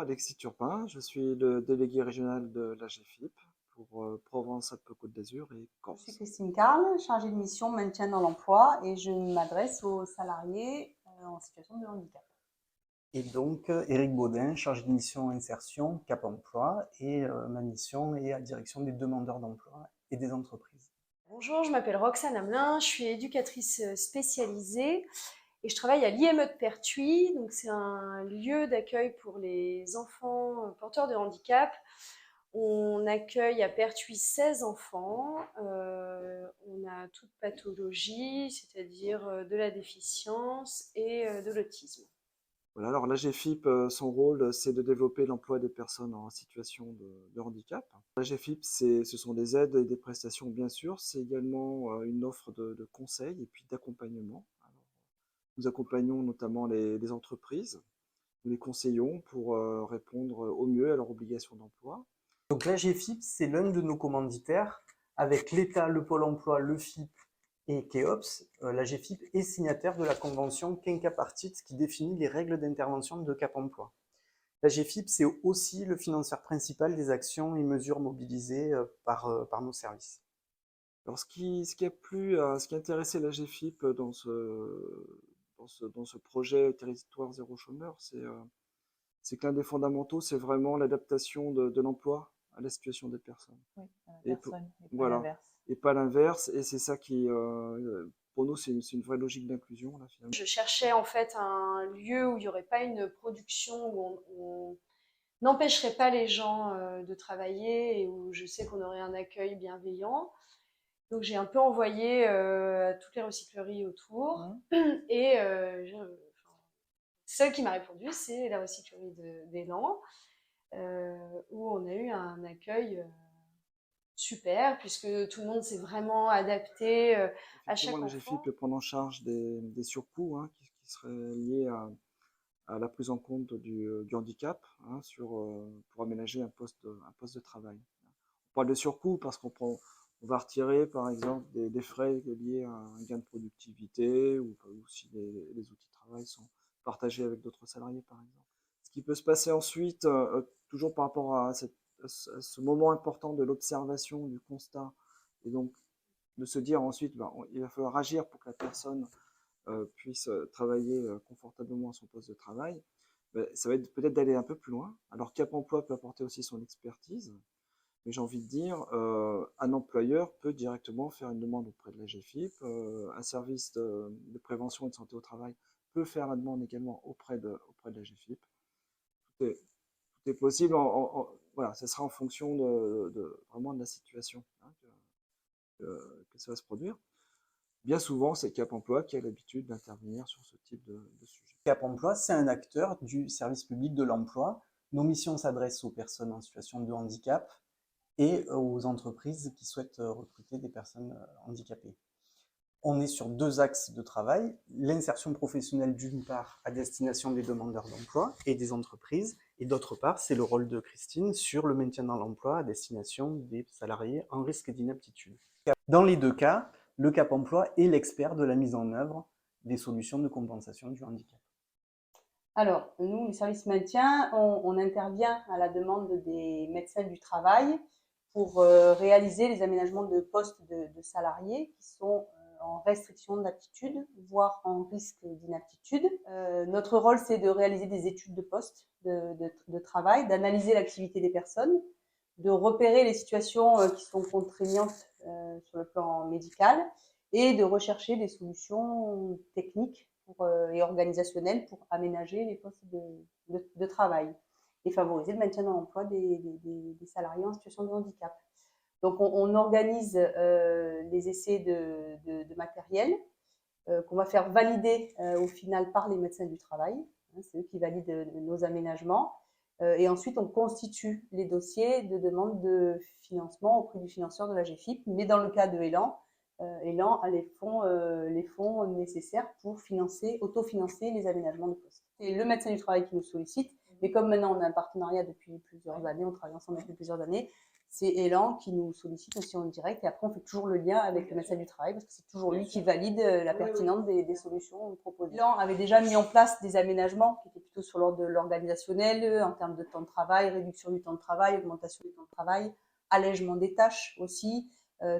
Alexis Turpin, je suis le délégué régional de l'AGFIP pour Provence-Alpes-Côte d'Azur et Je suis Corse. Christine Carle, chargée de mission maintien dans l'emploi et je m'adresse aux salariés en situation de handicap. Et donc, Éric Baudin, chargé de mission insertion, Cap Emploi, et ma mission est à la direction des demandeurs d'emploi et des entreprises. Bonjour, je m'appelle Roxane Hamelin, je suis éducatrice spécialisée et je travaille à l'IME de Pertuis. Donc c'est un lieu d'accueil pour les enfants porteurs de handicap. On accueille à Pertuis 16 enfants. On a toute pathologie, c'est-à-dire de la déficience et de l'autisme. Voilà, alors l'AGFIP, son rôle, c'est de développer l'emploi des personnes en situation de handicap. L'AGFIP, ce sont des aides et des prestations, bien sûr. C'est également une offre de conseils et puis d'accompagnement. Nous accompagnons notamment les entreprises. Nous les conseillons pour répondre au mieux à leurs obligations d'emploi. Donc l'AGFIP, c'est l'un de nos commanditaires. Avec l'État, le Pôle emploi, le FIP et Keops, l'AGFIP est signataire de la convention quinquapartite qui définit les règles d'intervention de Cap Emploi. L'AGFIP, c'est aussi le financeur principal des actions et mesures mobilisées par nos services. Alors, ce qui a intéressé l'AGFIP dans ce projet Territoire Zéro Chômeur, c'est que l'un des fondamentaux, c'est vraiment l'adaptation de l'emploi à la situation des personnes. Oui, Et personne, et pas voilà, l'inverse. et pas l'inverse. Et c'est ça qui, pour nous, c'est une vraie logique d'inclusion, là, finalement. Je cherchais en fait un lieu où il n'y aurait pas une production, où on n'empêcherait pas les gens de travailler et où je sais qu'on aurait un accueil bienveillant. Donc j'ai un peu envoyé à toutes les recycleries autour et celle qui m'a répondu, c'est la recyclerie d'Élan, où on a eu un accueil super, puisque tout le monde s'est vraiment adapté à chaque enfant. L'AGFIP peut prendre en charge des surcoûts qui seraient liés à la prise en compte du handicap pour aménager un poste de travail. On parle de surcoût parce on va retirer par exemple des frais liés à un gain de productivité ou si les outils de travail sont partagés avec d'autres salariés par exemple. Ce qui peut se passer ensuite, toujours par rapport à ce moment important de l'observation, du constat, et donc de se dire ensuite, il va falloir agir pour que la personne puisse travailler confortablement à son poste de travail, ça va être peut-être d'aller un peu plus loin. Alors Cap Emploi peut apporter aussi son expertise, mais j'ai envie de dire, un employeur peut directement faire une demande auprès de l'AGFIP, un service de prévention et de santé au travail peut faire la demande également auprès de l'AGFIP. Tout est possible, voilà, ça sera en fonction vraiment de la situation que ça va se produire. Bien souvent, c'est Cap Emploi qui a l'habitude d'intervenir sur ce type de sujet. Cap Emploi, c'est un acteur du service public de l'emploi. Nos missions s'adressent aux personnes en situation de handicap et aux entreprises qui souhaitent recruter des personnes handicapées. On est sur deux axes de travail, l'insertion professionnelle d'une part à destination des demandeurs d'emploi et des entreprises, et d'autre part, c'est le rôle de Christine sur le maintien dans l'emploi à destination des salariés en risque d'inaptitude. Dans les deux cas, le Cap Emploi est l'expert de la mise en œuvre des solutions de compensation du handicap. Alors, nous, le service maintien, on intervient à la demande des médecins du travail pour réaliser les aménagements de postes de salariés qui sont en restriction d'aptitude, voire en risque d'inaptitude. Notre rôle, c'est de réaliser des études de poste de travail, d'analyser l'activité des personnes, de repérer les situations qui sont contraignantes sur le plan médical et de rechercher des solutions techniques et organisationnelles pour aménager les postes de travail et favoriser le maintien dans l'emploi des salariés en situation de handicap. Donc on organise les essais de matériel qu'on va faire valider au final par les médecins du travail. C'est eux qui valident nos aménagements. Et ensuite, on constitue les dossiers de demande de financement auprès du financeur de la GFIP. Mais dans le cas de Élan, Élan a les fonds nécessaires pour autofinancer les aménagements de poste. C'est le médecin du travail qui nous sollicite Mais comme maintenant on a un partenariat depuis plusieurs années, on travaille ensemble depuis plusieurs années, c'est Elan qui nous sollicite aussi en direct et après on fait toujours le lien avec le médecin du travail parce que c'est toujours lui qui valide la pertinence des solutions proposées. Elan avait déjà mis en place des aménagements qui étaient plutôt sur l'ordre de l'organisationnel, en termes de temps de travail, réduction du temps de travail, augmentation du temps de travail, allègement des tâches aussi,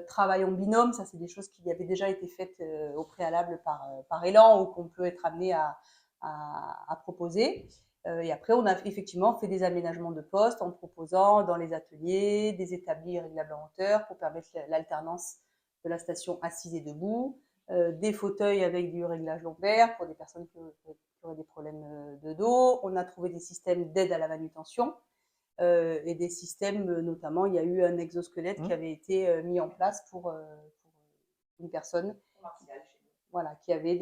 travail en binôme, ça c'est des choses qui avaient déjà été faites au préalable par Elan ou qu'on peut être amené à proposer. Et après, on a effectivement fait des aménagements de postes en proposant dans les ateliers des établis réglables en hauteur pour permettre l'alternance de la station assise et debout, des fauteuils avec du réglage lombaire pour des personnes qui auraient des problèmes de dos. On a trouvé des systèmes d'aide à la manutention et des systèmes, notamment, il y a eu un exosquelette qui avait été mis en place pour une personne voilà, qui avait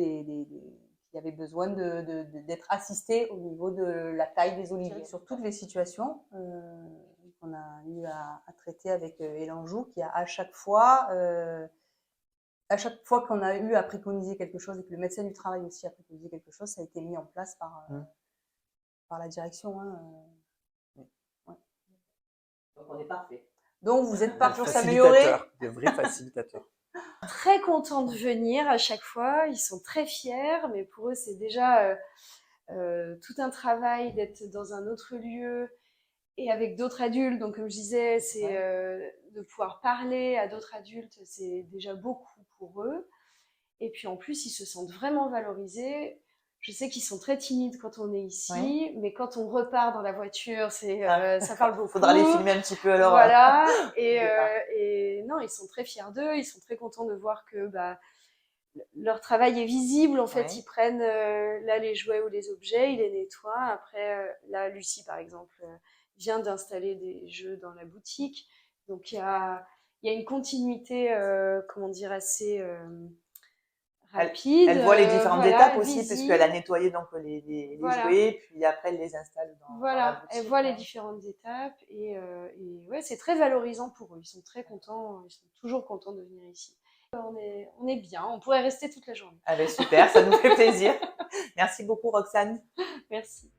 qui avait besoin d'être assisté au niveau de la taille des oliviers. Sur toutes les situations qu'on a eu à traiter avec Elan Joux, qui a à chaque fois qu'on a eu à préconiser quelque chose et que le médecin du travail aussi a préconisé quelque chose, ça a été mis en place par la direction. Ouais. Donc on est parfait. Donc vous êtes pas pour s'améliorer. De vrais facilitateurs. Très contents de venir à chaque fois, ils sont très fiers, mais pour eux c'est déjà tout un travail d'être dans un autre lieu et avec d'autres adultes. Donc comme je disais, c'est de pouvoir parler à d'autres adultes, c'est déjà beaucoup pour eux. Et puis en plus, ils se sentent vraiment valorisés. Je sais qu'ils sont très timides quand on est ici, mais quand on repart dans la voiture, ça parle beaucoup. Faudra les filmer un petit peu alors. Voilà, et non, ils sont très fiers d'eux, ils sont très contents de voir que leur travail est visible. En fait, ils prennent là les jouets ou les objets, ils les nettoient. Après, là, Lucie, par exemple, vient d'installer des jeux dans la boutique. Donc, il y a une continuité, comment dire, assez rapide. Elle voit les différentes étapes aussi, visible. parce qu'elle a nettoyé donc les jouets, puis après elle les installe dans la boutique. Elle voit les différentes étapes et ouais, c'est très valorisant pour eux. Ils sont très contents, ils sont toujours contents de venir ici. On est bien, on pourrait rester toute la journée. Ah ben super, ça nous fait plaisir. Merci beaucoup Roxane. Merci.